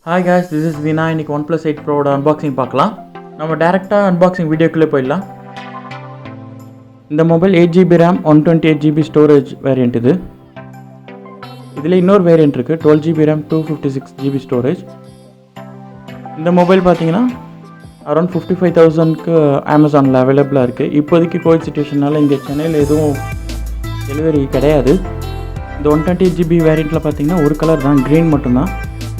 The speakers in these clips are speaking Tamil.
Hi guys, this is Vina. இன்னைக்கு OnePlus 8 Pro ஓட அன்பாக்சிங் பார்க்கலாம். நம்ம டைரக்டாக அன்பாக்சிங் வீடியோக்குள்ளே போயிடலாம். இந்த mobile 8GB RAM 128GB storage variant இது. இதில் இன்னொரு வேரியண்ட் இருக்குது 12GB RAM 256GB ஸ்டோரேஜ். இந்த மொபைல் பார்த்தீங்கன்னா அரௌண்ட் 55,000க்கு அமேசானில் அவைலபிளாக இருக்குது. இப்போதைக்கு கோவிட் சிச்சுவேஷனால் இங்கே சென்னையில் எதுவும் டெலிவரி கிடையாது. இந்த 128GB வேரியண்ட்டில் பார்த்தீங்கன்னா ஒரு கலர் தான், க்ரீன் மட்டும்தான்.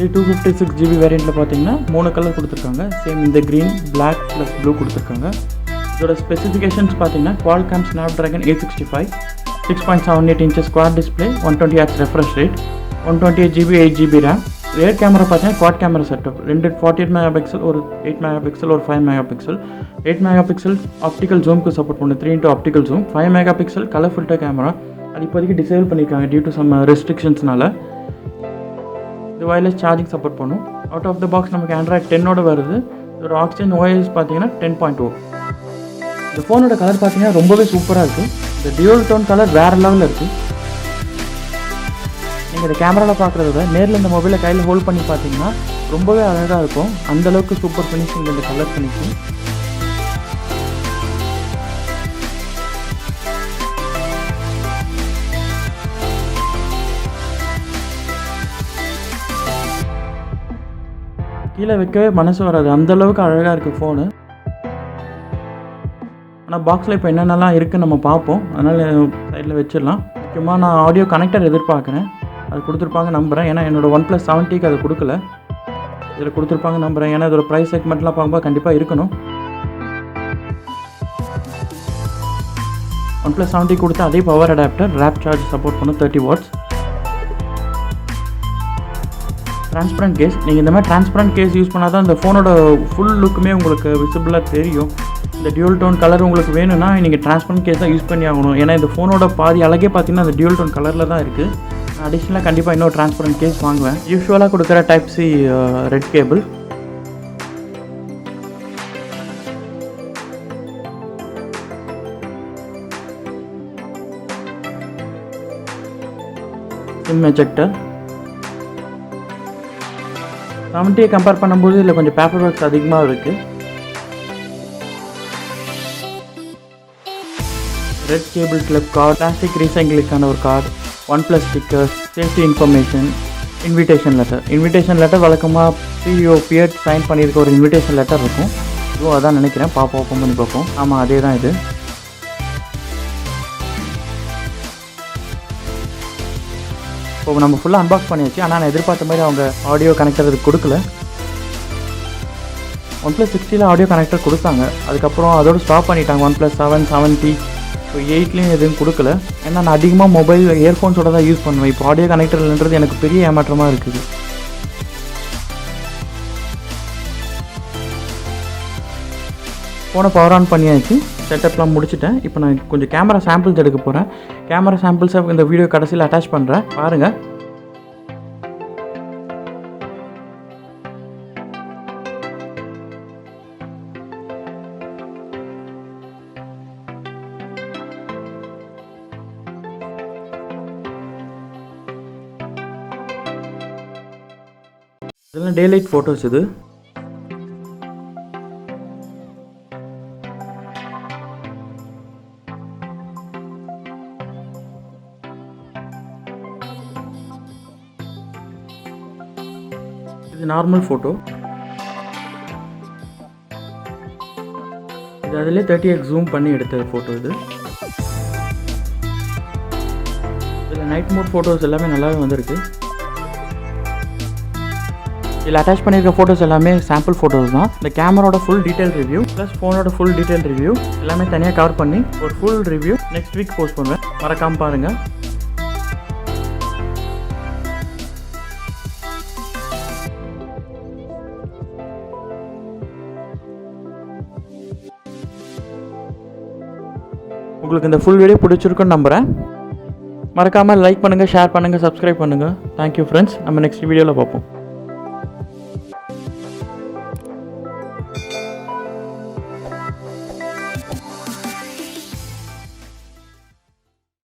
இது 256GB வேரியண்ட்டில் பார்த்தீங்கன்னா 3 கலர் கொடுத்துருக்காங்க. சேம் இந்த க்ரீன், பிளாக் ப்ளஸ் ப்ளூ கொடுத்துருக்காங்க. இதோட ஸ்பெசிஃபிகேஷன்ஸ் பார்த்தீங்கன்னா Qualcomm Snapdragon 865, 6.78 inches quad display, 120Hz refresh rate, 128GB 8GB RAM. Rear camera பார்த்தீங்கன்னா குவாட் கேமரா செட்டப், 48 மெகாபிக்சல், ஒரு 8 மெகாபிக்சல், ஒரு 5 மெகாபிக்சல். 8 மெகாபிக்சல் ஆப்டிக்கல் ஜூமுக்கு சப்போர்ட் பண்ணுது, 3x optical zoom. 5 megapixel colour filter camera, அது இப்போதைக்கு டிசேபிள் பண்ணியிருக்காங்க டியூ டு சம் ரெஸ்ட்ரிக்ஷன்ஸ்னால. இது வயர்லெஸ் சார்ஜிங் சப்போர்ட் பண்ணும். அவுட் ஆஃப் த பாக்ஸ் நமக்கு Android 10 வருது. இதோட ஆக்சிஜன் OS பார்த்தீங்கன்னா 10.0. இந்த ஃபோனோட கலர் பார்த்தீங்கன்னா ரொம்பவே சூப்பராக இருக்குது. இந்த டியூல் டோன் கலர் வேறு லெவலில் இருக்குது. நீங்கள் இந்த கேமராவில் பார்க்குறத விட நேரில் இந்த மொபைலை கையில் ஹோல்ட் பண்ணி பார்த்தீங்கன்னா ரொம்பவே அழகாக இருக்கும். அந்தளவுக்கு சூப்பர் ஃபினிஷிங் இந்த கலர் ஃபினிஷிங். கீழே வைக்கவே மனசு வராது, அந்தளவுக்கு அழகாக இருக்குது ஃபோனு. ஆனால் பாக்ஸில் இப்போ என்னென்னலாம் இருக்குதுன்னு நம்ம பார்ப்போம், அதனால் சைடில் வச்சிடலாம். முக்கியமாக நான் ஆடியோ கனெக்டர் எதிர்பார்க்குறேன், அது கொடுத்துருப்பாங்க நம்புகிறேன். ஏன்னா என்னோடய OnePlus 7Tக்கு அது கொடுக்கல, இதில் கொடுத்துருப்பாங்க நம்புகிறேன். ஏன்னா இதோட ப்ரைஸ் செக்மெண்ட்லாம் பார்க்கும்போது கண்டிப்பாக இருக்கணும். OnePlus 7T கொடுத்து அதே power adapter, warp charge support பண்ணும், 30 வாட்ஸ். டிரான்ஸ்பரண்ட் கேஸ், நீங்கள் இந்த மாதிரி டிரான்ஸ்பரண்ட் கேஸ் யூஸ் பண்ணால் தான் இந்த ஃபோனோட ஃபுல் லுக்குமே உங்களுக்கு விசிபிளாக தெரியும். இந்த டியூல் டோன் கலர் உங்களுக்கு வேணும்னா நீங்கள் டிரான்ஸ்பரண்ட் கேஸ் தான் யூஸ் பண்ணி ஆகணும். ஏன்னா இந்த ஃபோனோட பாதி அழகே பார்த்தீங்கன்னா அந்த டியூல் டோன் கலரில் தான் இருக்குது. அடிஷ்னலாக கண்டிப்பாக இன்னொரு டிரான்ஸ்பரண்ட் கேஸ் வாங்குவேன். யூஸ்வலாக கொடுக்குற type C red cable. SIM ejector. 7T compare பண்ணும்போது இதில் கொஞ்சம் பேப்பர் ஒர்க்ஸ் அதிகமாக இருக்குது. Red cable clip card, plastic ரீசைக்கிளுக்கான ஒரு card, OnePlus stickers, safety information, invitation letter. Invitation letter வழக்கமாக CEO பியர்ட் சைன் பண்ணியிருக்க ஒரு இன்விடேஷன் லெட்டர் இருக்கும். இதுவும் அதான் நினைக்கிறேன், பார்ப்போம், ஓப்பன் பண்ணி பார்ப்போம். ஆமாம், அதே தான் இது. இப்போ நம்ம ஃபுல்லாக அன்பாக்ஸ் பண்ணியாச்சு. ஆனால் நான் எதிர்பார்த்த மாதிரி அவங்க ஆடியோ கனெக்டர் இதுக்கு கொடுக்கல. OnePlus 60ல் ஆடியோ கனெக்டர் கொடுத்தாங்க, அதுக்கப்புறம் அதோடு ஸ்டாப் பண்ணிட்டாங்க. OnePlus 7, 7T, இப்போ 8லேயும் எதுவும் கொடுக்கல. ஏன்னா நான் அதிகமாக மொபைல் இயர்ஃபோன்ஸோட தான் யூஸ் பண்ணுவேன். இப்போ ஆடியோ கனெக்டர்ன்றது எனக்கு பெரிய ஏமாற்றமாக இருக்குது. ஃபோனை பவர் ஆன் பண்ணியாச்சு, செட்டப்லாம் முடிச்சுட்டேன். இப்போ நான் கொஞ்சம் கேமரா சாம்பிள்ஸ் எடுக்க போகிறேன். கேமரா சாம்பிள்ஸை இந்த வீடியோ கடைசியில் அட்டாச் பண்ணுறேன், பாருங்கள். இதெல்லாம் டே லைட் ஃபோட்டோஸ். இது இது நார்மல் ஃபோட்டோ. இது அதிலே 30x ஜூம் பண்ணி எடுத்த ஃபோட்டோ. இது இதில் நைட் மோட் ஃபோட்டோஸ் எல்லாமே நல்லாவே வந்திருக்கு. இதில் அட்டாச் பண்ணியிருக்க ஃபோட்டோஸ் எல்லாமே சாம்பிள் ஃபோட்டோஸ் தான். இந்த கேமராவோட ஃபுல் டீட்டெயில் ரிவ்யூ ப்ளஸ் ஃபோனோட ஃபுல் டீட்டெயில் ரிவ்யூ எல்லாமே தனியாக கவர் பண்ணி ஒரு full review next week post பண்ணுவேன், மறக்காமல் பாருங்கள். உங்களுக்கு இந்த ஃபுல் வீடியோ பிடிச்சிருக்குன்னு நம்புகிறேன். மறக்காமல் லைக் பண்ணுங்கள், ஷேர் பண்ணுங்கள், சப்ஸ்கிரைப் பண்ணுங்கள். Thank you friends. நம்ம நெக்ஸ்ட் வீடியோவில் பார்ப்போம்.